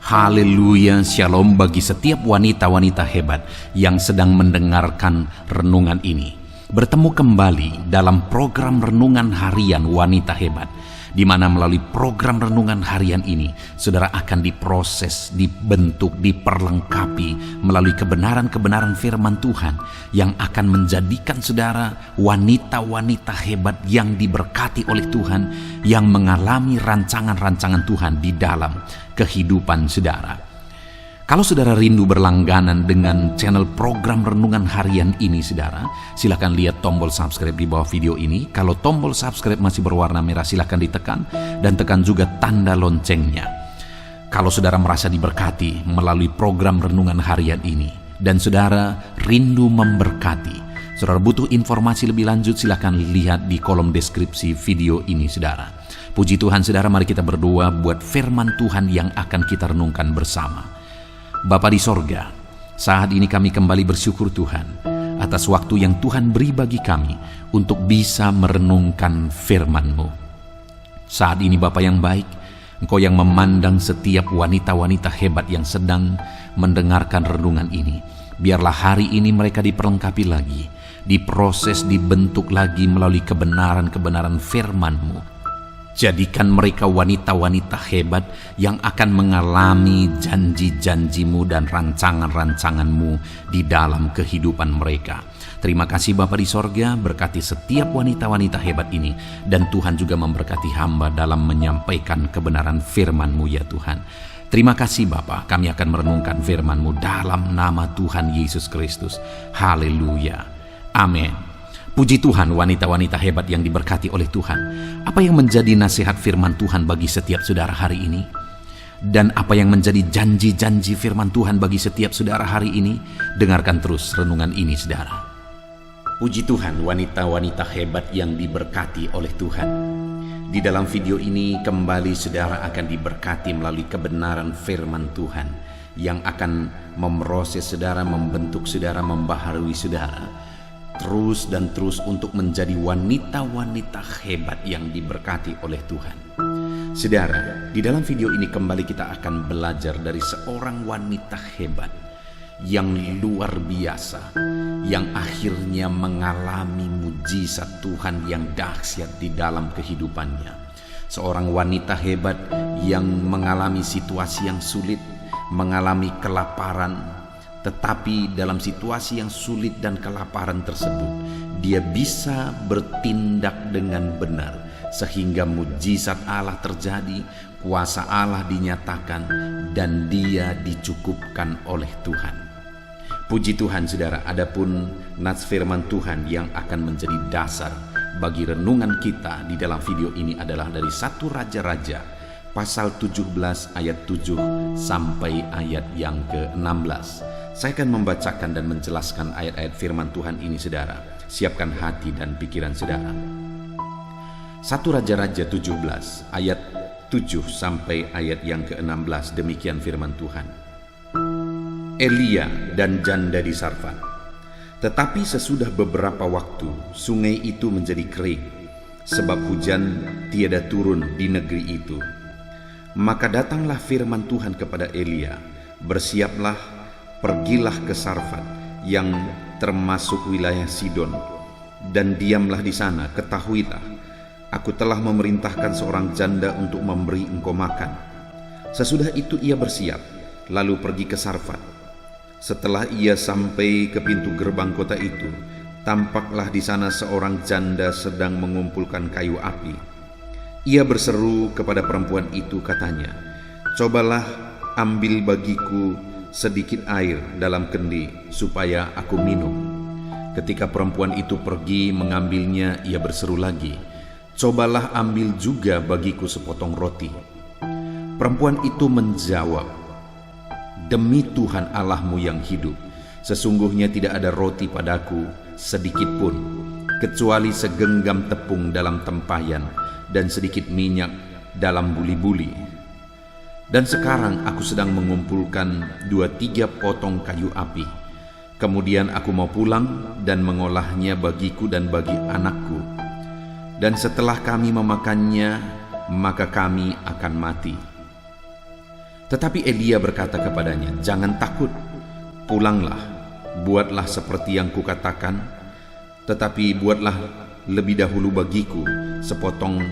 Haleluya, shalom bagi setiap wanita-wanita hebat yang sedang mendengarkan renungan ini. Bertemu kembali dalam program Renungan Harian Wanita Hebat, di mana melalui program Renungan Harian ini, saudara akan diproses, dibentuk, diperlengkapi melalui kebenaran-kebenaran firman Tuhan yang akan menjadikan saudara wanita-wanita hebat yang diberkati oleh Tuhan, yang mengalami rancangan-rancangan Tuhan di dalam kehidupan saudara. Kalau saudara rindu berlangganan dengan channel program Renungan Harian ini, saudara, silakan lihat tombol subscribe di bawah video ini. Kalau tombol subscribe masih berwarna merah, silakan ditekan dan tekan juga tanda loncengnya. Kalau saudara merasa diberkati melalui program Renungan Harian ini dan saudara rindu memberkati, saudara butuh informasi lebih lanjut, silakan lihat di kolom deskripsi video ini, saudara. Puji Tuhan, saudara, mari kita berdoa buat firman Tuhan yang akan kita renungkan bersama. Bapa di sorga, saat ini kami kembali bersyukur Tuhan atas waktu yang Tuhan beri bagi kami untuk bisa merenungkan firman-Mu. Saat ini Bapa yang baik, Engkau yang memandang setiap wanita-wanita hebat yang sedang mendengarkan renungan ini. Biarlah hari ini mereka diperlengkapi lagi, diproses, dibentuk lagi melalui kebenaran-kebenaran firman-Mu. Jadikan mereka wanita-wanita hebat yang akan mengalami janji-janji-Mu dan rancangan-rancangan-Mu di dalam kehidupan mereka. Terima kasih Bapa di sorga, berkati setiap wanita-wanita hebat ini. Dan Tuhan juga memberkati hamba dalam menyampaikan kebenaran firman-Mu ya Tuhan. Terima kasih Bapa, kami akan merenungkan firman-Mu dalam nama Tuhan Yesus Kristus. Haleluya. Amin. Puji Tuhan, wanita-wanita hebat yang diberkati oleh Tuhan. Apa yang menjadi nasihat firman Tuhan bagi setiap saudara hari ini? Dan apa yang menjadi janji-janji firman Tuhan bagi setiap saudara hari ini? Dengarkan terus renungan ini, saudara. Puji Tuhan, wanita-wanita hebat yang diberkati oleh Tuhan. Di dalam video ini kembali saudara akan diberkati melalui kebenaran firman Tuhan yang akan memproses saudara, membentuk saudara, membaharui saudara terus dan terus untuk menjadi wanita-wanita hebat yang diberkati oleh Tuhan. Saudara, di dalam video ini kembali kita akan belajar dari seorang wanita hebat yang luar biasa, yang akhirnya mengalami mujizat Tuhan yang dahsyat di dalam kehidupannya. Seorang wanita hebat yang mengalami situasi yang sulit, mengalami kelaparan, tetapi dalam situasi yang sulit dan kelaparan tersebut, dia bisa bertindak dengan benar sehingga mujizat Allah terjadi, kuasa Allah dinyatakan, dan dia dicukupkan oleh Tuhan. Puji Tuhan saudara, adapun nats firman Tuhan yang akan menjadi dasar bagi renungan kita di dalam video ini adalah dari 1 Raja-Raja pasal 17 ayat 7 sampai ayat yang ke-16. Saya akan membacakan dan menjelaskan ayat-ayat firman Tuhan ini, saudara. Siapkan hati dan pikiran saudara. 1 Raja-Raja 17 ayat 7 sampai ayat yang ke-16, demikian firman Tuhan. Elia dan janda di Sarfat. Tetapi sesudah beberapa waktu, sungai itu menjadi kering, sebab hujan tiada turun di negeri itu. Maka datanglah firman Tuhan kepada Elia, bersiaplah, pergilah ke Sarfat yang termasuk wilayah Sidon, dan diamlah di sana. Ketahuilah, aku telah memerintahkan seorang janda untuk memberi engkau makan. Sesudah itu ia bersiap, lalu pergi ke Sarfat. Setelah ia sampai ke pintu gerbang kota itu, tampaklah di sana seorang janda sedang mengumpulkan kayu api. Ia berseru kepada perempuan itu, katanya, "Cobalah ambil bagiku sedikit air dalam kendi supaya aku minum." Ketika perempuan itu pergi mengambilnya, ia berseru lagi, "Cobalah ambil juga bagiku sepotong roti." Perempuan itu menjawab, "Demi Tuhan Allahmu yang hidup, sesungguhnya tidak ada roti padaku sedikit pun, kecuali segenggam tepung dalam tempayan dan sedikit minyak dalam buli-buli. Dan sekarang aku sedang mengumpulkan 2-3 potong kayu api. Kemudian aku mau pulang dan mengolahnya bagiku dan bagi anakku. Dan setelah kami memakannya, maka kami akan mati." Tetapi Elia berkata kepadanya, "Jangan takut, pulanglah, buatlah seperti yang kukatakan, tetapi buatlah lebih dahulu bagiku sepotong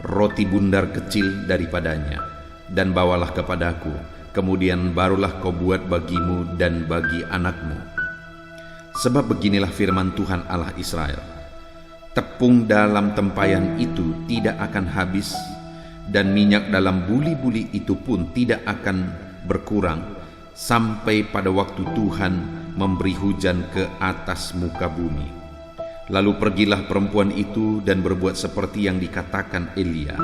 roti bundar kecil daripadanya, dan bawalah kepadaku, kemudian barulah kau buat bagimu dan bagi anakmu. Sebab beginilah firman Tuhan Allah Israel, tepung dalam tempayan itu tidak akan habis, dan minyak dalam buli-buli itu pun tidak akan berkurang, sampai pada waktu Tuhan memberi hujan ke atas muka bumi." Lalu pergilah perempuan itu dan berbuat seperti yang dikatakan Elia.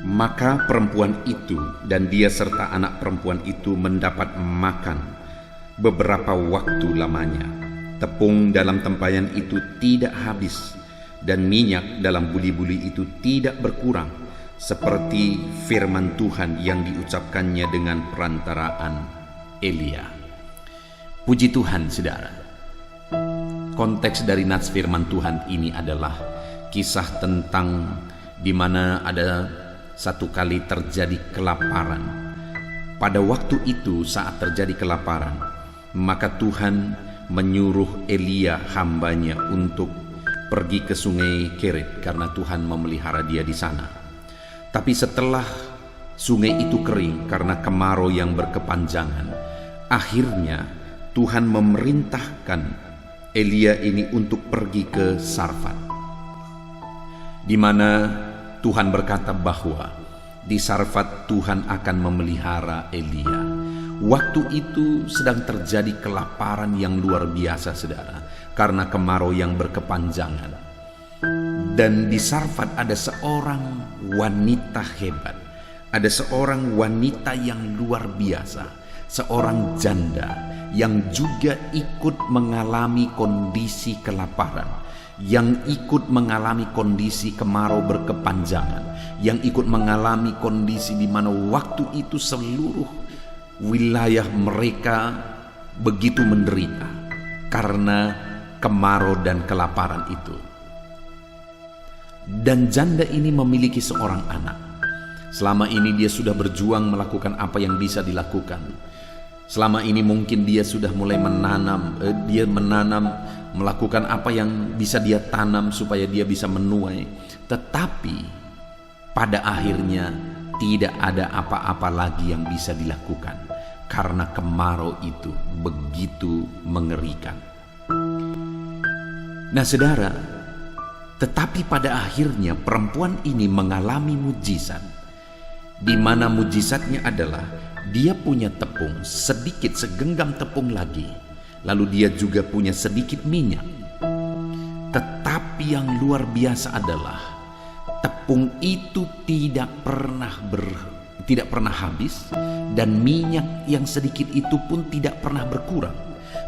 Maka perempuan itu dan dia serta anak perempuan itu mendapat makan beberapa waktu lamanya. Tepung dalam tempayan itu tidak habis, dan minyak dalam buli-buli itu tidak berkurang, seperti firman Tuhan yang diucapkannya dengan perantaraan Elia. Puji Tuhan, saudara. Konteks dari nats firman Tuhan ini adalah kisah tentang di mana ada satu kali terjadi kelaparan. Pada waktu itu, saat terjadi kelaparan, maka Tuhan menyuruh Elia hambanya untuk pergi ke sungai Kerit karena Tuhan memelihara dia di sana. Tapi setelah sungai itu kering karena kemarau yang berkepanjangan, akhirnya Tuhan memerintahkan Elia ini untuk pergi ke Sarfat, di mana Tuhan berkata bahwa di Sarfat Tuhan akan memelihara Elia. Waktu itu sedang terjadi kelaparan yang luar biasa, saudara, karena kemarau yang berkepanjangan. Dan di Sarfat ada seorang wanita hebat, ada seorang wanita yang luar biasa, seorang janda yang juga ikut mengalami kondisi kelaparan, yang ikut mengalami kondisi kemarau berkepanjangan, yang ikut mengalami kondisi di mana waktu itu seluruh wilayah mereka begitu menderita karena kemarau dan kelaparan itu. Dan janda ini memiliki seorang anak. Selama ini dia sudah berjuang melakukan apa yang bisa dilakukan. Selama ini mungkin dia sudah mulai menanam, melakukan apa yang bisa dia tanam supaya dia bisa menuai. Tetapi pada akhirnya tidak ada apa-apa lagi yang bisa dilakukan karena kemarau itu begitu mengerikan. Nah, saudara, tetapi pada akhirnya perempuan ini mengalami mujizat, di mana mujizatnya adalah dia punya tepung sedikit, segenggam tepung lagi, lalu dia juga punya sedikit minyak. Tetapi yang luar biasa adalah tepung itu tidak pernah habis, dan minyak yang sedikit itu pun tidak pernah berkurang,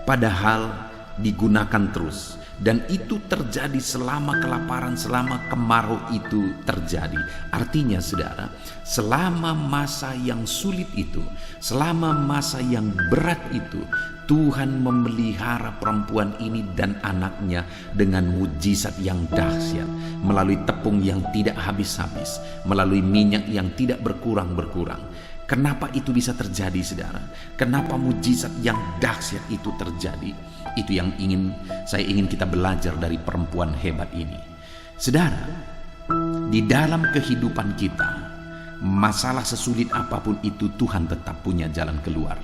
padahal digunakan terus. Dan itu terjadi selama kelaparan, selama kemarau itu terjadi. Artinya, saudara, selama masa yang sulit itu, selama masa yang berat itu, Tuhan memelihara perempuan ini dan anaknya dengan mujizat yang dahsyat, melalui tepung yang tidak habis-habis, melalui minyak yang tidak berkurang-berkurang. Kenapa itu bisa terjadi, saudara? Kenapa mujizat yang dahsyat itu terjadi? Itu yang saya ingin kita belajar dari perempuan hebat ini. Saudara, di dalam kehidupan kita, masalah sesulit apapun itu, Tuhan tetap punya jalan keluar.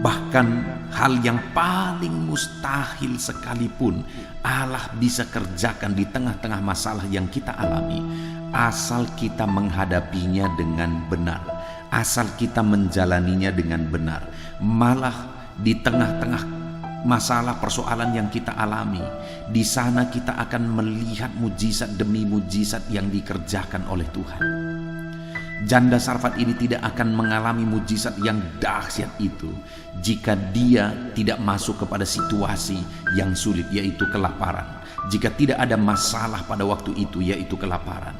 Bahkan hal yang paling mustahil sekalipun Allah bisa kerjakan di tengah-tengah masalah yang kita alami, asal kita menghadapinya dengan benar, asal kita menjalaninya dengan benar. Malah di tengah-tengah masalah persoalan yang kita alami, di sana kita akan melihat mujizat demi mujizat yang dikerjakan oleh Tuhan. Janda Sarfat ini tidak akan mengalami mujizat yang dahsyat itu jika dia tidak masuk kepada situasi yang sulit, yaitu kelaparan. Jika tidak ada masalah pada waktu itu, yaitu kelaparan.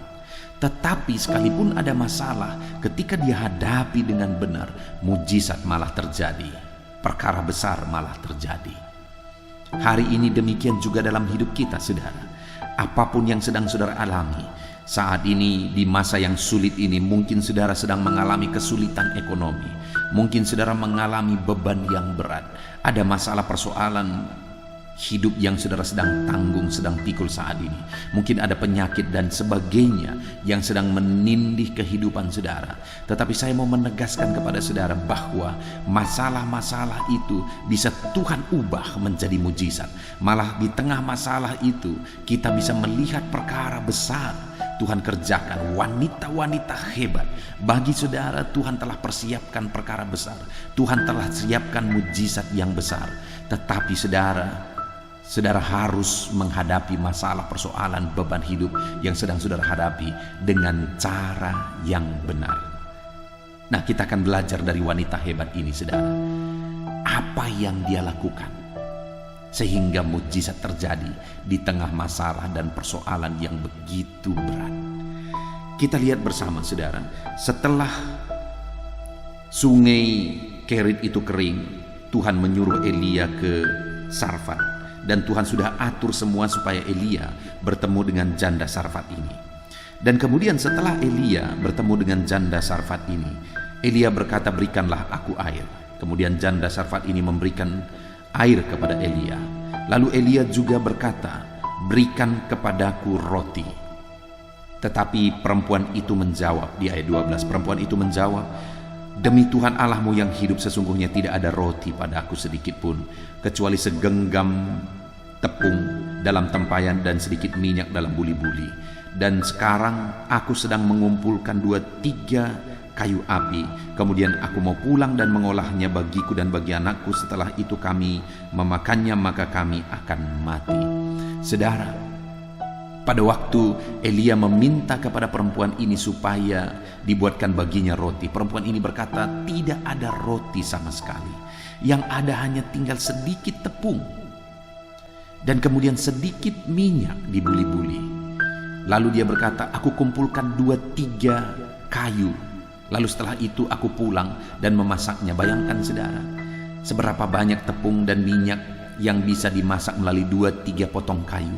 Tetapi sekalipun ada masalah, ketika dia hadapi dengan benar, mujizat malah terjadi. Perkara besar malah terjadi. Hari ini demikian juga dalam hidup kita, saudara. Apapun yang sedang saudara alami, Saat ini, di masa yang sulit ini, mungkin saudara sedang mengalami kesulitan ekonomi. Mungkin saudara mengalami beban yang berat. Ada masalah persoalan hidup yang saudara sedang tanggung, sedang pikul saat ini. Mungkin ada penyakit dan sebagainya yang sedang menindih kehidupan saudara. Tetapi saya mau menegaskan kepada saudara bahwa masalah-masalah itu bisa Tuhan ubah menjadi mujizat. Malah di tengah masalah itu kita bisa melihat perkara besar Tuhan kerjakan, wanita-wanita hebat. Bagi saudara, Tuhan telah persiapkan perkara besar. Tuhan telah siapkan mujizat yang besar. Tetapi saudara harus menghadapi masalah, persoalan, beban hidup yang sedang saudara hadapi dengan cara yang benar. Nah, kita akan belajar dari wanita hebat ini, saudara. Apa yang dia lakukan sehingga mujizat terjadi di tengah masalah dan persoalan yang begitu berat. Kita lihat bersama, saudara. Setelah sungai Kerit itu kering, Tuhan menyuruh Elia ke Sarfat. Dan Tuhan sudah atur semua supaya Elia bertemu dengan janda Sarfat ini. Dan kemudian setelah Elia bertemu dengan janda Sarfat ini, Elia berkata, "Berikanlah aku air." Kemudian janda Sarfat ini memberikan air kepada Elia. Lalu Elia juga berkata, "Berikan kepadaku roti." Tetapi perempuan itu menjawab, di ayat 12, perempuan itu menjawab, "Demi Tuhan Allahmu yang hidup, sesungguhnya tidak ada roti padaku sedikit pun, kecuali segenggam tepung dalam tempayan dan sedikit minyak dalam buli-buli. Dan sekarang aku sedang mengumpulkan 2-3 kayu api. Kemudian aku mau pulang dan mengolahnya bagiku dan bagi anakku. Setelah itu kami memakannya, maka kami akan mati." Saudara, pada waktu Elia meminta kepada perempuan ini supaya dibuatkan baginya roti, perempuan ini berkata, "Tidak ada roti sama sekali. Yang ada hanya tinggal sedikit tepung dan kemudian sedikit minyak di buli-buli." Lalu dia berkata, "Aku kumpulkan 2-3 kayu. Lalu setelah itu aku pulang dan memasaknya." Bayangkan, saudara, seberapa banyak tepung dan minyak yang bisa dimasak melalui 2-3 potong kayu.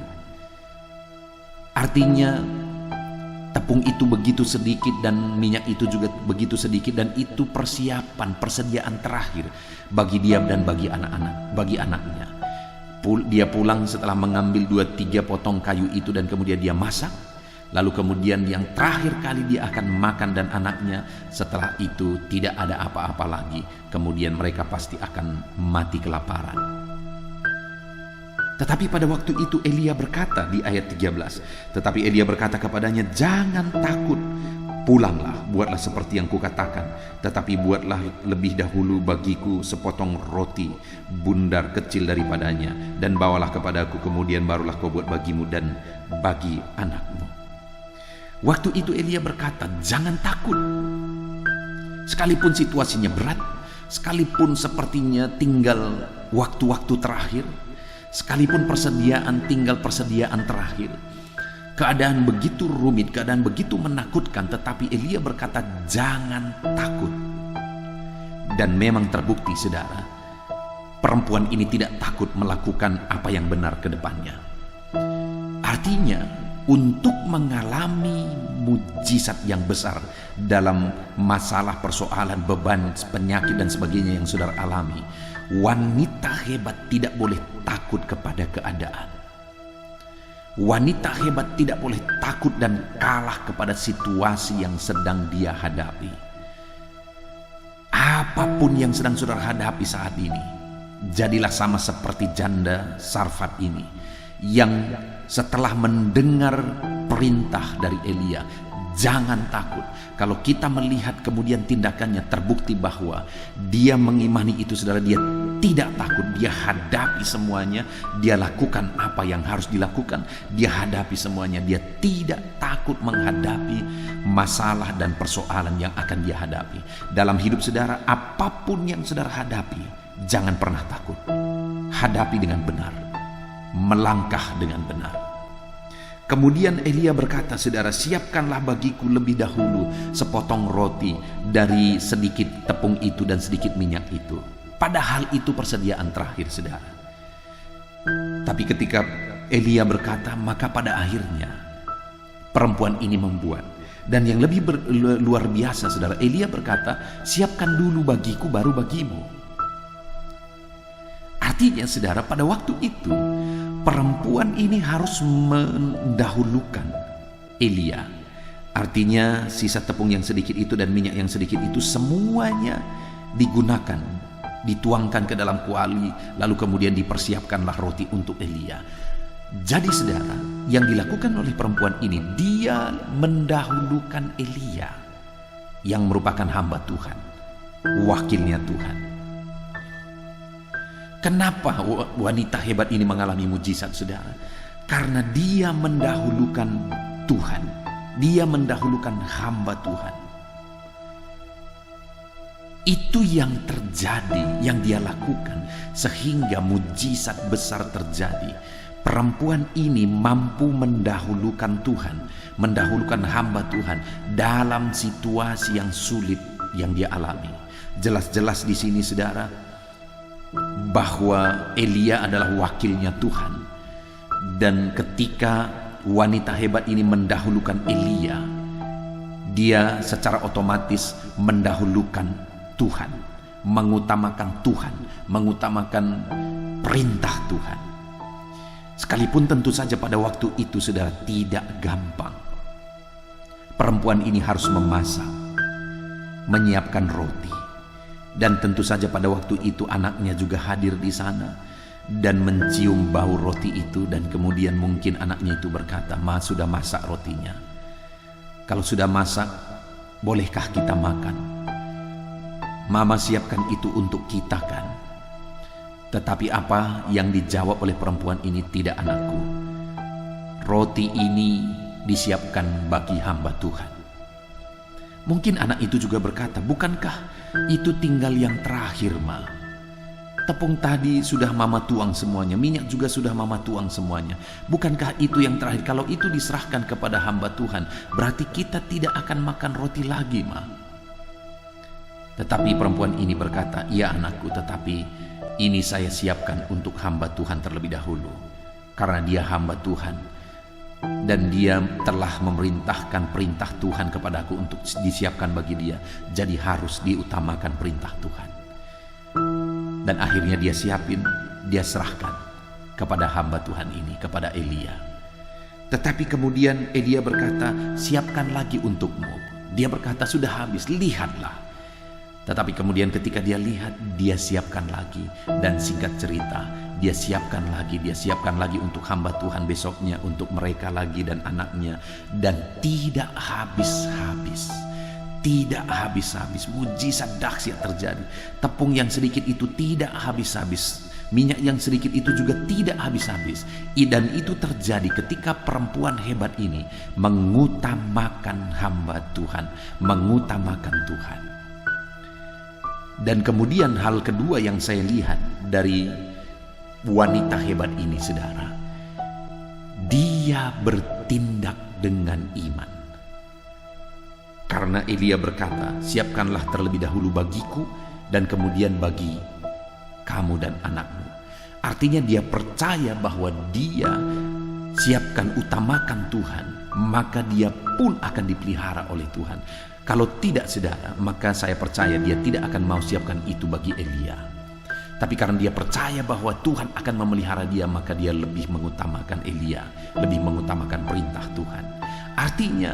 Artinya tepung itu begitu sedikit dan minyak itu juga begitu sedikit, dan itu persediaan terakhir bagi dia dan bagi anaknya. Dia pulang setelah mengambil 2-3 potong kayu itu dan kemudian dia masak. Lalu kemudian yang terakhir kali dia akan makan dan anaknya. Setelah itu tidak ada apa-apa lagi. Kemudian mereka pasti akan mati kelaparan. Tetapi pada waktu itu Elia berkata di ayat 13, tetapi Elia berkata kepadanya, "Jangan takut, pulanglah, buatlah seperti yang kukatakan. Tetapi buatlah lebih dahulu bagiku sepotong roti bundar kecil daripadanya, dan bawalah kepadaku, kemudian barulah kau buat bagimu dan bagi anakmu." Waktu itu Elia berkata, "Jangan takut." Sekalipun situasinya berat, sekalipun sepertinya tinggal waktu-waktu terakhir, sekalipun tinggal persediaan terakhir, keadaan begitu rumit, keadaan begitu menakutkan, tetapi Elia berkata, "Jangan takut." Dan memang terbukti, saudara, perempuan ini tidak takut melakukan apa yang benar ke depannya. Artinya, untuk mengalami mujizat yang besar dalam masalah, persoalan, beban, penyakit dan sebagainya yang saudara alami, wanita hebat tidak boleh takut kepada keadaan. Wanita hebat tidak boleh takut dan kalah kepada situasi yang sedang dia hadapi. Apapun yang sedang saudara hadapi saat ini, jadilah sama seperti janda Sarfat ini, yang setelah mendengar perintah dari Elia, jangan takut. Kalau kita melihat kemudian tindakannya, terbukti bahwa dia mengimani itu, saudara. Dia tidak takut, dia hadapi semuanya, dia lakukan apa yang harus dilakukan, dia hadapi semuanya. Dia tidak takut menghadapi masalah dan persoalan yang akan dia hadapi. Dalam hidup saudara, apapun yang saudara hadapi, jangan pernah takut. Hadapi dengan benar, melangkah dengan benar. Kemudian Elia berkata, saudara, "Siapkanlah bagiku lebih dahulu sepotong roti dari sedikit tepung itu dan sedikit minyak itu." Padahal itu persediaan terakhir, saudara. Tapi ketika Elia berkata, maka pada akhirnya perempuan ini membuat. Dan yang lebih luar biasa, saudara, Elia berkata, siapkan dulu bagiku baru bagimu. Artinya, saudara, pada waktu itu perempuan ini harus mendahulukan Elia. Artinya sisa tepung yang sedikit itu dan minyak yang sedikit itu semuanya digunakan, dituangkan ke dalam kuali, lalu kemudian dipersiapkanlah roti untuk Elia. Jadi saudara, yang dilakukan oleh perempuan ini, dia mendahulukan Elia yang merupakan hamba Tuhan, wakilnya Tuhan. Kenapa wanita hebat ini mengalami mujizat, saudara? Karena dia mendahulukan Tuhan. Dia mendahulukan hamba Tuhan. Itu yang terjadi, yang dia lakukan, sehingga mujizat besar terjadi. Perempuan ini mampu mendahulukan Tuhan, mendahulukan hamba Tuhan dalam situasi yang sulit yang dia alami. Jelas-jelas di sini, saudara, bahwa Elia adalah wakilnya Tuhan. Dan ketika wanita hebat ini mendahulukan Elia, dia secara otomatis mendahulukan Tuhan, mengutamakan Tuhan, mengutamakan perintah Tuhan. Sekalipun tentu saja pada waktu itu, saudara, tidak gampang. Perempuan ini harus memasak, menyiapkan roti, dan tentu saja pada waktu itu anaknya juga hadir di sana dan mencium bau roti itu. Dan kemudian mungkin anaknya itu berkata, "Ma, sudah masak rotinya. Kalau sudah masak, bolehkah kita makan? Mama siapkan itu untuk kita kan?" Tetapi apa yang dijawab oleh perempuan ini? "Tidak, anakku. Roti ini disiapkan bagi hamba Tuhan." Mungkin anak itu juga berkata, "Bukankah itu tinggal yang terakhir, Ma? Tepung tadi sudah mama tuang semuanya, minyak juga sudah mama tuang semuanya. Bukankah itu yang terakhir? Kalau itu diserahkan kepada hamba Tuhan, berarti kita tidak akan makan roti lagi, Ma." Tetapi perempuan ini berkata, "Iya, anakku, tetapi ini saya siapkan untuk hamba Tuhan terlebih dahulu. Karena dia hamba Tuhan, dan dia telah memerintahkan perintah Tuhan kepadaku untuk disiapkan bagi dia. Jadi harus diutamakan perintah Tuhan." Dan akhirnya dia siapin, dia serahkan kepada hamba Tuhan ini, kepada Elia. Tetapi kemudian Elia berkata, "Siapkan lagi untukmu." Dia berkata, "Sudah habis, lihatlah." Tetapi kemudian ketika dia lihat, dia siapkan lagi. Dan singkat cerita, dia siapkan lagi untuk hamba Tuhan besoknya, untuk mereka lagi dan anaknya. Dan tidak habis-habis. Tidak habis-habis. Mujizat dahsyat terjadi. Tepung yang sedikit itu tidak habis-habis. Minyak yang sedikit itu juga tidak habis-habis. Dan itu terjadi ketika perempuan hebat ini mengutamakan hamba Tuhan, mengutamakan Tuhan. Dan kemudian hal kedua yang saya lihat dari wanita hebat ini, saudara, dia bertindak dengan iman. Karena Elia berkata, "Siapkanlah terlebih dahulu bagiku dan kemudian bagi kamu dan anakmu." Artinya dia percaya bahwa dia siapkan, utamakan Tuhan, maka dia pun akan dipelihara oleh Tuhan. Kalau tidak, saudara, maka saya percaya dia tidak akan mau siapkan itu bagi Elia. Tapi karena dia percaya bahwa Tuhan akan memelihara dia, maka dia lebih mengutamakan Elia, lebih mengutamakan perintah Tuhan. Artinya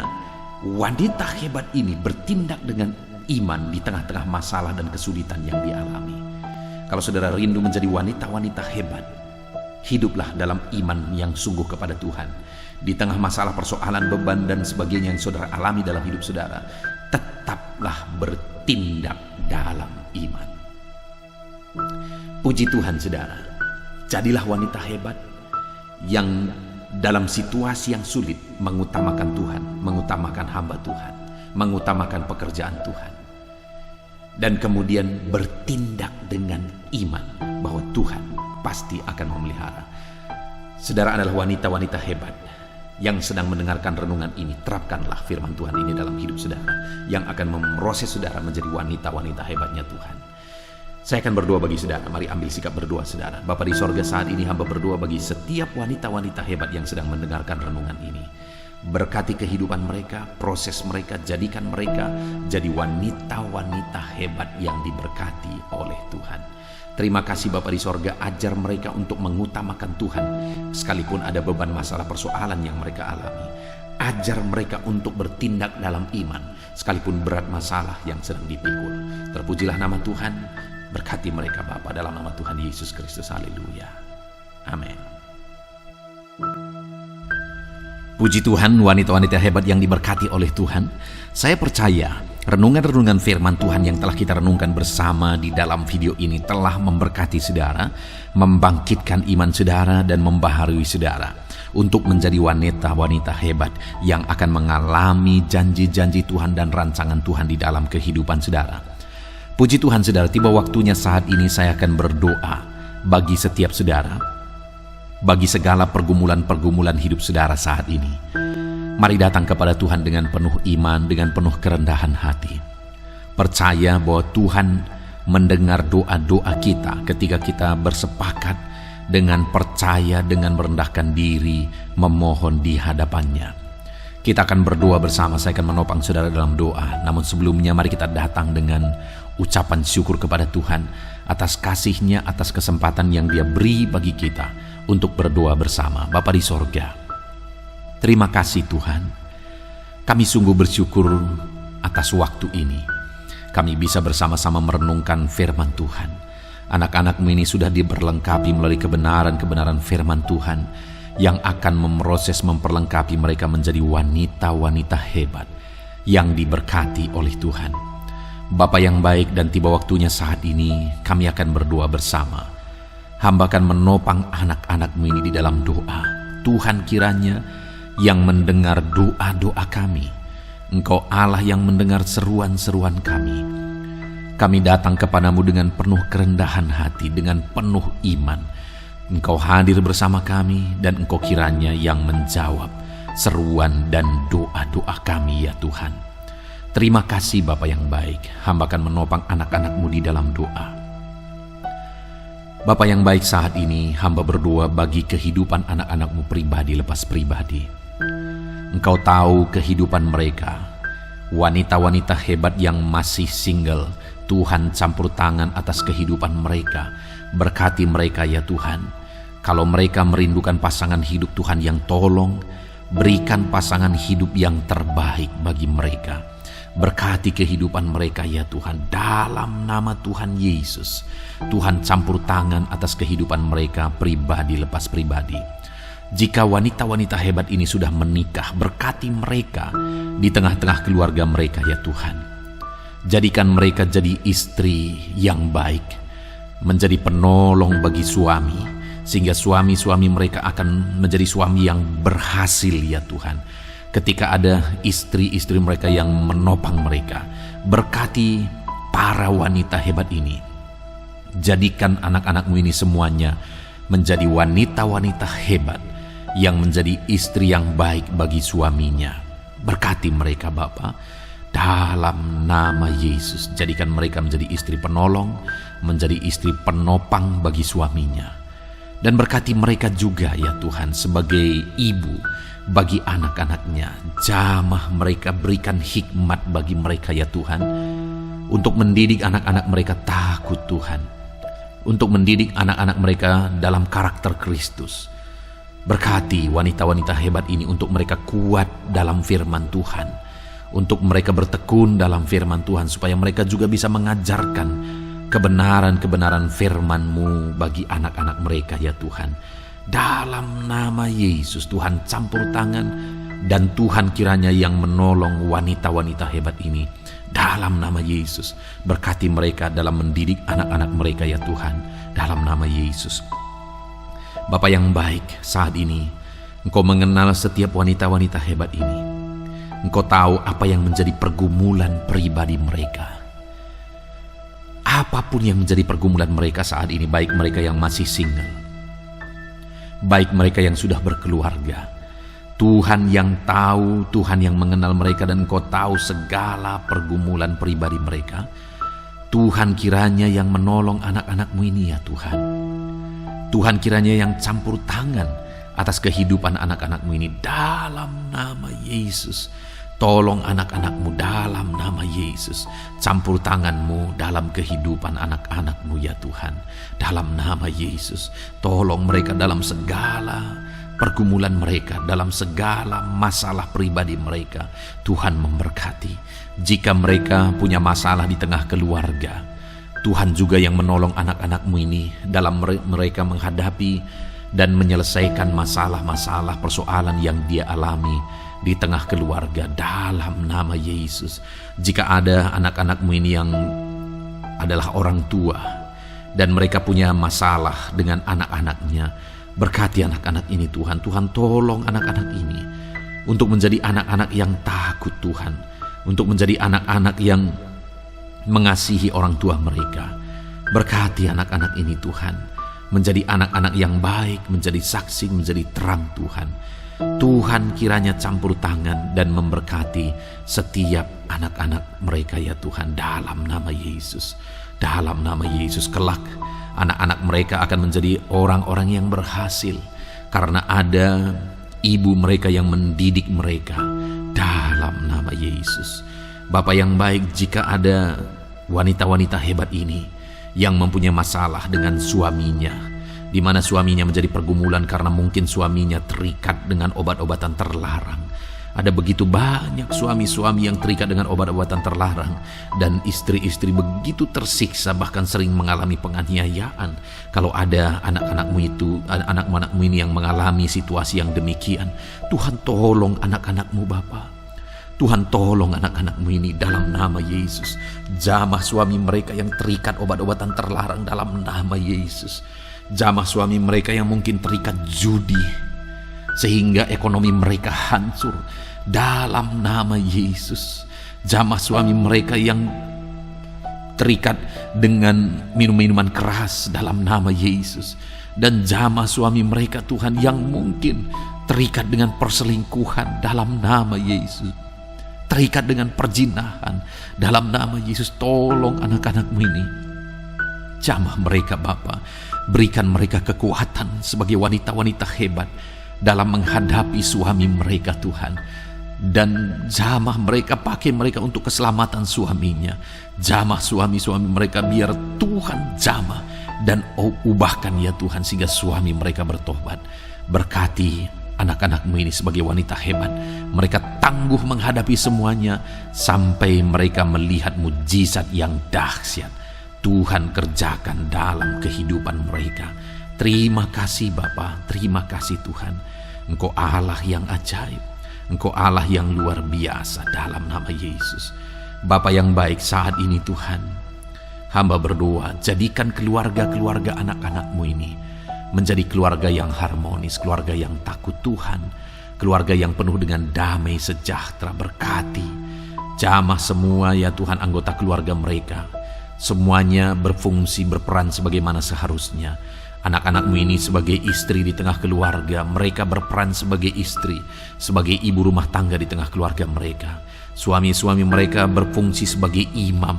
wanita hebat ini bertindak dengan iman di tengah-tengah masalah dan kesulitan yang dialami. Kalau saudara rindu menjadi wanita-wanita hebat, hiduplah dalam iman yang sungguh kepada Tuhan. Di tengah masalah, persoalan, beban, dan sebagainya yang saudara alami dalam hidup saudara, tetaplah bertindak dalam iman. Puji Tuhan, saudara. Jadilah wanita hebat yang dalam situasi yang sulit mengutamakan Tuhan, mengutamakan hamba Tuhan, mengutamakan pekerjaan Tuhan. Dan kemudian bertindak dengan iman bahwa Tuhan pasti akan memelihara. Saudara adalah wanita-wanita hebat yang sedang mendengarkan renungan ini. Terapkanlah firman Tuhan ini dalam hidup saudara, yang akan memproses saudara menjadi wanita-wanita hebatnya Tuhan. Saya akan berdoa bagi saudara. Mari ambil sikap berdoa, saudara. Bapa di sorga, saat ini hamba berdoa bagi setiap wanita-wanita hebat yang sedang mendengarkan renungan ini. Berkati kehidupan mereka, proses mereka, jadikan mereka jadi wanita-wanita hebat yang diberkati oleh Tuhan. Terima kasih Bapa di sorga, ajar mereka untuk mengutamakan Tuhan, sekalipun ada beban masalah persoalan yang mereka alami. Ajar mereka untuk bertindak dalam iman, sekalipun berat masalah yang sedang dipikul. Terpujilah nama Tuhan, berkati mereka Bapa dalam nama Tuhan Yesus Kristus. Haleluya. Amin. Puji Tuhan, wanita-wanita hebat yang diberkati oleh Tuhan. Saya percaya renungan-renungan firman Tuhan yang telah kita renungkan bersama di dalam video ini telah memberkati saudara, membangkitkan iman saudara, dan membaharui saudara untuk menjadi wanita-wanita hebat yang akan mengalami janji-janji Tuhan dan rancangan Tuhan di dalam kehidupan saudara. Puji Tuhan saudara, tiba waktunya saat ini saya akan berdoa bagi setiap saudara, bagi segala pergumulan-pergumulan hidup saudara saat ini. Mari datang kepada Tuhan dengan penuh iman, dengan penuh kerendahan hati. Percaya bahwa Tuhan mendengar doa-doa kita ketika kita bersepakat dengan percaya, dengan merendahkan diri, memohon di hadapannya. Kita akan berdoa bersama, saya akan menopang saudara dalam doa. Namun sebelumnya mari kita datang dengan ucapan syukur kepada Tuhan atas kasih-Nya, atas kesempatan yang Dia beri bagi kita untuk berdoa bersama. Bapa di sorga, terima kasih Tuhan. Kami sungguh bersyukur atas waktu ini. Kami bisa bersama-sama merenungkan firman Tuhan. Anak-anak-Mu ini sudah diberlengkapi melalui kebenaran-kebenaran firman Tuhan yang akan memproses, memperlengkapi mereka menjadi wanita-wanita hebat yang diberkati oleh Tuhan. Bapa yang baik, dan tiba waktunya saat ini kami akan berdoa bersama. Hamba akan menopang anak-anak-Mu ini di dalam doa. Tuhan kiranya yang mendengar doa-doa kami. Engkau Allah yang mendengar seruan-seruan kami. Kami datang kepadamu dengan penuh kerendahan hati, dengan penuh iman. Engkau hadir bersama kami, dan Engkau kiranya yang menjawab seruan dan doa-doa kami ya Tuhan. Terima kasih Bapa yang baik. Hamba akan menopang anak-anak-Mu di dalam doa. Bapa yang baik, saat ini hamba berdoa bagi kehidupan anak-anak-Mu pribadi lepas pribadi. Engkau tahu kehidupan mereka, wanita-wanita hebat yang masih single. Tuhan campur tangan atas kehidupan mereka. Berkati mereka ya Tuhan. Kalau mereka merindukan pasangan hidup, Tuhan yang tolong berikan pasangan hidup yang terbaik bagi mereka. Berkati kehidupan mereka ya Tuhan, dalam nama Tuhan Yesus. Tuhan campur tangan atas kehidupan mereka pribadi lepas pribadi. Jika wanita-wanita hebat ini sudah menikah, berkati mereka di tengah-tengah keluarga mereka ya Tuhan. Jadikan mereka jadi istri yang baik, menjadi penolong bagi suami, sehingga suami-suami mereka akan menjadi suami yang berhasil ya Tuhan. Ketika ada istri-istri mereka yang menopang mereka, berkati para wanita hebat ini. Jadikan anak-anak-Mu ini semuanya menjadi wanita-wanita hebat yang menjadi istri yang baik bagi suaminya. Berkati mereka Bapa, dalam nama Yesus. Jadikan mereka menjadi istri penolong, menjadi istri penopang bagi suaminya. Dan berkati mereka juga ya Tuhan sebagai ibu bagi anak-anaknya. Jamah mereka, berikan hikmat bagi mereka ya Tuhan, untuk mendidik anak-anak mereka takut Tuhan, untuk mendidik anak-anak mereka dalam karakter Kristus. Berkati wanita-wanita hebat ini untuk mereka kuat dalam firman Tuhan, untuk mereka bertekun dalam firman Tuhan, supaya mereka juga bisa mengajarkan kebenaran-kebenaran firman-Mu bagi anak-anak mereka ya Tuhan. Dalam nama Yesus, Tuhan campur tangan, dan Tuhan kiranya yang menolong wanita-wanita hebat ini. Dalam nama Yesus, berkati mereka dalam mendidik anak-anak mereka ya Tuhan. Dalam nama Yesus. Bapa yang baik, saat ini Engkau mengenal setiap wanita-wanita hebat ini. Engkau tahu apa yang menjadi pergumulan pribadi mereka. Apapun yang menjadi pergumulan mereka saat ini, baik mereka yang masih single, baik mereka yang sudah berkeluarga, Tuhan yang tahu, Tuhan yang mengenal mereka, dan Engkau tahu segala pergumulan pribadi mereka. Tuhan kiranya yang menolong anak-anak-Mu ini ya Tuhan. Tuhan kiranya yang campur tangan atas kehidupan anak-anak-Mu ini dalam nama Yesus. Tolong anak-anak-Mu dalam nama Yesus. Campur tangan-Mu dalam kehidupan anak-anak-Mu ya Tuhan. Dalam nama Yesus. Tolong mereka dalam segala pergumulan mereka, dalam segala masalah pribadi mereka. Tuhan memberkati. Jika mereka punya masalah di tengah keluarga, Tuhan juga yang menolong anak-anak-Mu ini dalam mereka menghadapi dan menyelesaikan masalah-masalah persoalan yang dia alami di tengah keluarga dalam nama Yesus. Jika ada anak-anak-Mu ini yang adalah orang tua dan mereka punya masalah dengan anak-anaknya, berkati anak-anak ini Tuhan. Tuhan tolong anak-anak ini untuk menjadi anak-anak yang takut Tuhan, untuk menjadi anak-anak yang mengasihi orang tua mereka. Berkati anak-anak ini Tuhan, menjadi anak-anak yang baik, menjadi saksi, menjadi terang Tuhan. Tuhan kiranya campur tangan dan memberkati setiap anak-anak mereka ya Tuhan, dalam nama Yesus. Dalam nama Yesus, kelak anak-anak mereka akan menjadi orang-orang yang berhasil karena ada ibu mereka yang mendidik mereka dalam nama Yesus. Bapa yang baik, jika ada wanita-wanita hebat ini yang mempunyai masalah dengan suaminya, di mana suaminya menjadi pergumulan karena mungkin suaminya terikat dengan obat-obatan terlarang. Ada begitu banyak suami-suami yang terikat dengan obat-obatan terlarang, dan istri-istri begitu tersiksa, bahkan sering mengalami penganiayaan. Kalau ada anak-anakmu ini yang mengalami situasi yang demikian, Tuhan tolong anak-anakmu Bapa. Tuhan tolong anak-anakmu ini dalam nama Yesus. Jamah suami mereka yang terikat obat-obatan terlarang dalam nama Yesus. Jamah suami mereka yang mungkin terikat judi sehingga ekonomi mereka hancur dalam nama Yesus. Jamah suami mereka yang terikat dengan minum-minuman keras dalam nama Yesus. Dan jamah suami mereka Tuhan yang mungkin terikat dengan perselingkuhan dalam nama Yesus, terikat dengan perjinahan dalam nama Yesus. Tolong anak-anakmu ini, jamah mereka Bapa. Berikan mereka kekuatan sebagai wanita-wanita hebat dalam menghadapi suami mereka Tuhan. Dan jamah mereka, pakai mereka untuk keselamatan suaminya. Jamah suami-suami mereka, biar Tuhan jamah dan ubahkan ya Tuhan, sehingga suami mereka bertobat. Berkati anak-anakmu ini sebagai wanita hebat. Mereka tangguh menghadapi semuanya sampai mereka melihat mujizat yang dahsyat Tuhan kerjakan dalam kehidupan mereka. Terima kasih Bapa, terima kasih Tuhan. Engkau Allah yang ajaib, Engkau Allah yang luar biasa dalam nama Yesus. Bapa yang baik, saat ini Tuhan, hamba berdoa, jadikan keluarga-keluarga anak-anakmu ini menjadi keluarga yang harmonis, keluarga yang takut Tuhan, keluarga yang penuh dengan damai sejahtera. Berkati jamah semua ya Tuhan, anggota keluarga mereka, semuanya berfungsi, berperan sebagaimana seharusnya. Anak-anakmu ini sebagai istri di tengah keluarga, mereka berperan sebagai istri, sebagai ibu rumah tangga di tengah keluarga mereka. Suami-suami mereka berfungsi sebagai imam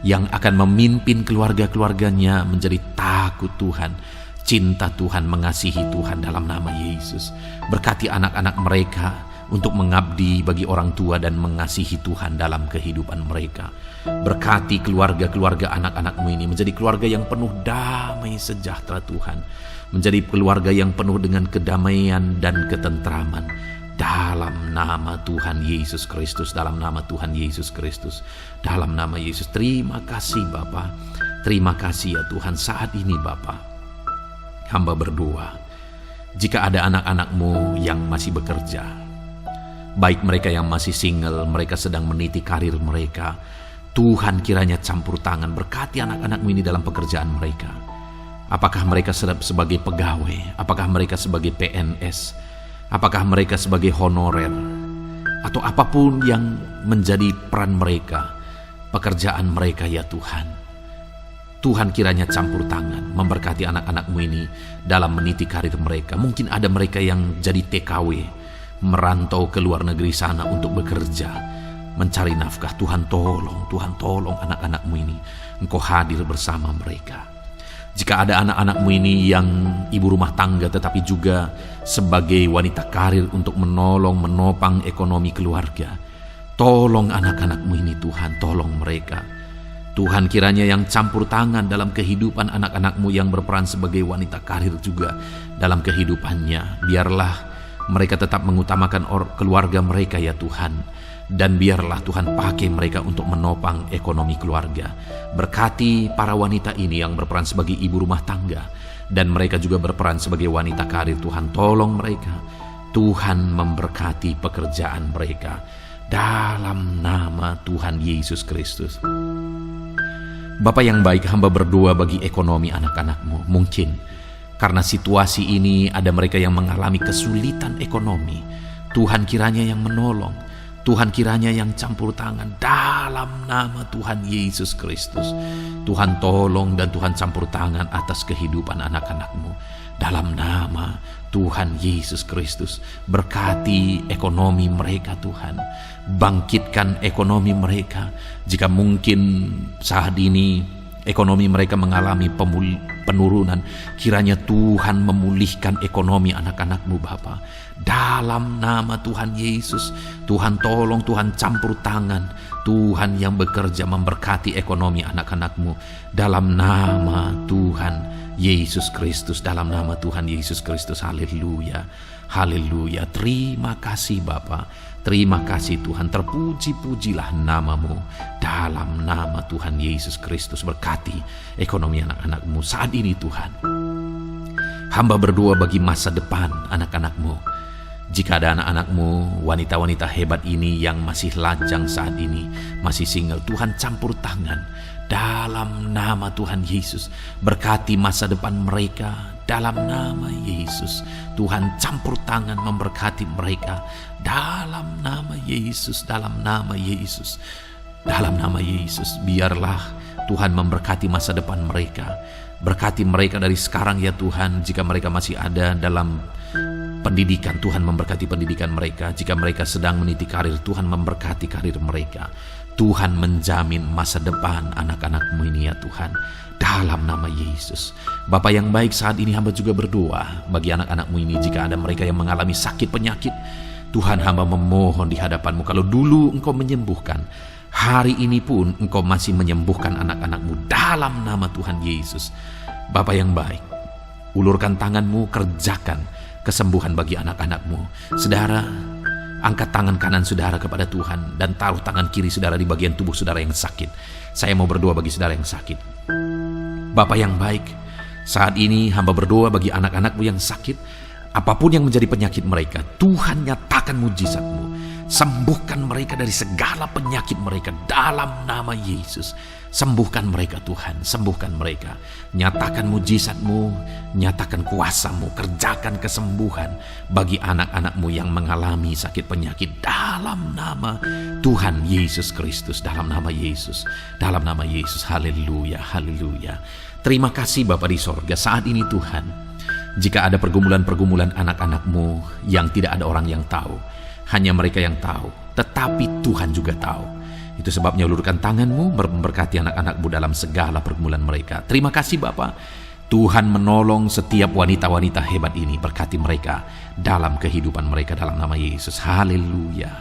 yang akan memimpin keluarga-keluarganya menjadi takut Tuhan, cinta Tuhan, mengasihi Tuhan dalam nama Yesus. Berkati anak-anak mereka untuk mengabdi bagi orang tua dan mengasihi Tuhan dalam kehidupan mereka. Berkati keluarga-keluarga anak-anakmu ini menjadi keluarga yang penuh damai sejahtera Tuhan, menjadi keluarga yang penuh dengan kedamaian dan ketentraman dalam nama Tuhan Yesus Kristus, dalam nama Tuhan Yesus Kristus, dalam nama Yesus. Terima kasih Bapa, terima kasih ya Tuhan. Saat ini Bapa, hamba berdoa, jika ada anak-anakmu yang masih bekerja, baik mereka yang masih single, mereka sedang meniti karir mereka, Tuhan kiranya campur tangan, berkati anak-anakmu ini dalam pekerjaan mereka. Apakah mereka sebagai pegawai, apakah mereka sebagai PNS, apakah mereka sebagai honorer, atau apapun yang menjadi peran mereka, pekerjaan mereka ya Tuhan. Tuhan kiranya campur tangan, memberkati anak-anakmu ini dalam meniti karir mereka. Mungkin ada mereka yang jadi TKW, merantau ke luar negeri sana untuk bekerja, mencari nafkah. Tuhan tolong anak-anakmu ini. Engkau hadir bersama mereka. Jika ada anak-anakmu ini yang ibu rumah tangga tetapi juga sebagai wanita karir untuk menolong, menopang ekonomi keluarga, tolong anak-anakmu ini Tuhan, tolong mereka. Tuhan, kiranya yang campur tangan dalam kehidupan anak-anakmu yang berperan sebagai wanita karir juga dalam kehidupannya, biarlah mereka tetap mengutamakan keluarga mereka ya Tuhan. Dan biarlah Tuhan pakai mereka untuk menopang ekonomi keluarga. Berkati para wanita ini yang berperan sebagai ibu rumah tangga, dan mereka juga berperan sebagai wanita karir. Tuhan, tolong mereka. Tuhan memberkati pekerjaan mereka dalam nama Tuhan Yesus Kristus. Bapa yang baik, hamba berdoa bagi ekonomi anak-anakmu. Mungkin karena situasi ini ada mereka yang mengalami kesulitan ekonomi. Tuhan kiranya yang menolong. Tuhan kiranya yang campur tangan dalam nama Tuhan Yesus Kristus. Tuhan tolong dan Tuhan campur tangan atas kehidupan anak-anakmu dalam nama Tuhan Yesus Kristus. Berkati ekonomi mereka Tuhan. Bangkitkan ekonomi mereka. Jika mungkin saat ini ekonomi mereka mengalami penurunan, kiranya Tuhan memulihkan ekonomi anak-anakmu Bapa. Dalam nama Tuhan Yesus, Tuhan tolong, Tuhan campur tangan, Tuhan yang bekerja memberkati ekonomi anak-anakmu. Dalam nama Tuhan Yesus Kristus, dalam nama Tuhan Yesus Kristus. Haleluya, haleluya. Terima kasih Bapa, terima kasih Tuhan. Terpuji-pujilah namamu. Dalam nama Tuhan Yesus Kristus, berkati ekonomi anak-anakmu saat ini Tuhan. Hamba berdoa bagi masa depan anak-anakmu. Jika ada anak-anakmu, wanita-wanita hebat ini yang masih lajang saat ini, masih single, Tuhan campur tangan dalam nama Tuhan Yesus. Berkati masa depan mereka dalam nama Yesus. Tuhan campur tangan memberkati mereka dalam nama Yesus, dalam nama Yesus. Dalam nama Yesus, biarlah Tuhan memberkati masa depan mereka. Berkati mereka dari sekarang ya Tuhan. Jika mereka masih ada dalam pendidikan, Tuhan memberkati pendidikan mereka. Jika mereka sedang meniti karir, Tuhan memberkati karir mereka. Tuhan menjamin masa depan anak-anakmu ini ya Tuhan, dalam nama Yesus. Bapa yang baik, saat ini hamba juga berdoa bagi anak-anakmu ini. Jika ada mereka yang mengalami sakit penyakit, Tuhan, hamba memohon di hadapanmu, kalau dulu Engkau menyembuhkan, hari ini pun Engkau masih menyembuhkan anak-anakmu dalam nama Tuhan Yesus. Bapa yang baik, ulurkan tanganmu, kerjakan kesembuhan bagi anak-anakmu. Saudara, angkat tangan kanan saudara kepada Tuhan dan taruh tangan kiri saudara di bagian tubuh saudara yang sakit. Saya mau berdoa bagi saudara yang sakit. Bapa yang baik, saat ini hamba berdoa bagi anak-anakmu yang sakit. Apapun yang menjadi penyakit mereka, Tuhan nyatakan mujizat-Mu. Sembuhkan mereka dari segala penyakit mereka dalam nama Yesus. Sembuhkan mereka Tuhan, sembuhkan mereka. Nyatakan mujizat-Mu, nyatakan kuasa-Mu, kerjakan kesembuhan bagi anak-anak-Mu yang mengalami sakit penyakit dalam nama Tuhan Yesus Kristus, dalam nama Yesus, dalam nama Yesus. Haleluya, haleluya. Terima kasih Bapa di sorga. Saat ini Tuhan, jika ada pergumulan-pergumulan anak-anak-Mu yang tidak ada orang yang tahu, hanya mereka yang tahu, tetapi Tuhan juga tahu. Itu sebabnya ulurkan tangan-Mu, memberkati anak-anak-Mu dalam segala pergumulan mereka. Terima kasih Bapa. Tuhan menolong setiap wanita-wanita hebat ini. Berkati mereka dalam kehidupan mereka dalam nama Yesus. Haleluya,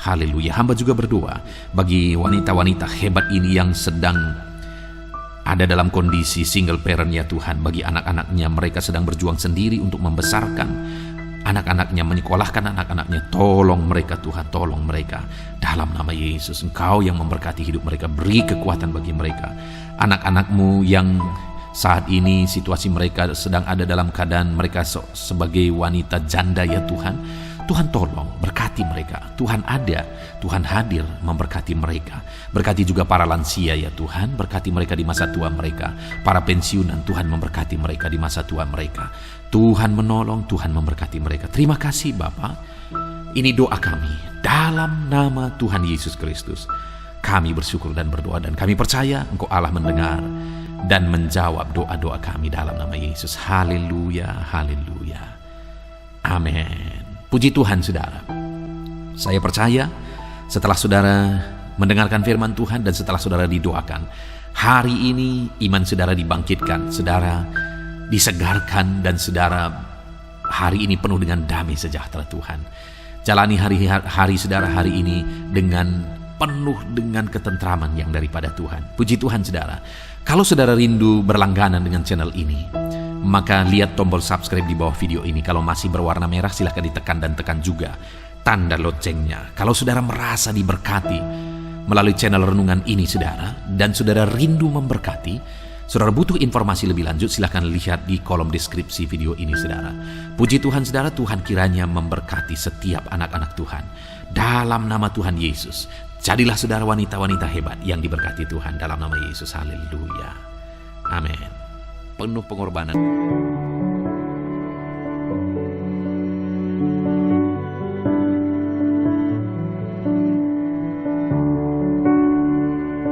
haleluya. Hamba juga berdoa bagi wanita-wanita hebat ini yang sedang ada dalam kondisi single parent ya Tuhan. Bagi anak-anaknya, mereka sedang berjuang sendiri untuk membesarkan anak-anaknya, menyekolahkan anak-anaknya. Tolong mereka Tuhan, tolong mereka dalam nama Yesus. Engkau yang memberkati hidup mereka, beri kekuatan bagi mereka. Anak-anakmu yang saat ini situasi mereka sedang ada dalam keadaan mereka sebagai wanita janda ya Tuhan. Tuhan tolong berkati mereka. Tuhan ada, Tuhan hadir memberkati mereka. Berkati juga para lansia ya Tuhan. Berkati mereka di masa tua mereka. Para pensiunan, Tuhan memberkati mereka di masa tua mereka. Tuhan menolong, Tuhan memberkati mereka. Terima kasih Bapa. Ini doa kami dalam nama Tuhan Yesus Kristus. Kami bersyukur dan berdoa, dan kami percaya Engkau Allah mendengar dan menjawab doa-doa kami dalam nama Yesus. Haleluya, haleluya. Amin. Puji Tuhan saudara. Saya percaya setelah saudara mendengarkan firman Tuhan dan setelah saudara didoakan, Hari ini iman saudara dibangkitkan, saudara disegarkan, dan saudara hari ini penuh dengan damai sejahtera Tuhan. Jalani hari saudara hari ini dengan penuh dengan ketentraman yang daripada Tuhan. Puji Tuhan saudara. Kalau saudara rindu berlangganan dengan channel ini, maka lihat tombol subscribe di bawah video ini. Kalau masih berwarna merah silahkan ditekan dan tekan juga tanda loncengnya. Kalau saudara merasa diberkati melalui channel renungan ini saudara, dan saudara rindu memberkati, saudara butuh informasi lebih lanjut, silahkan lihat di kolom deskripsi video ini saudara. Puji Tuhan saudara, Tuhan kiranya memberkati setiap anak-anak Tuhan. Dalam nama Tuhan Yesus, jadilah saudara wanita-wanita hebat yang diberkati Tuhan dalam nama Yesus. Haleluya. Amin. Penuh pengorbanan.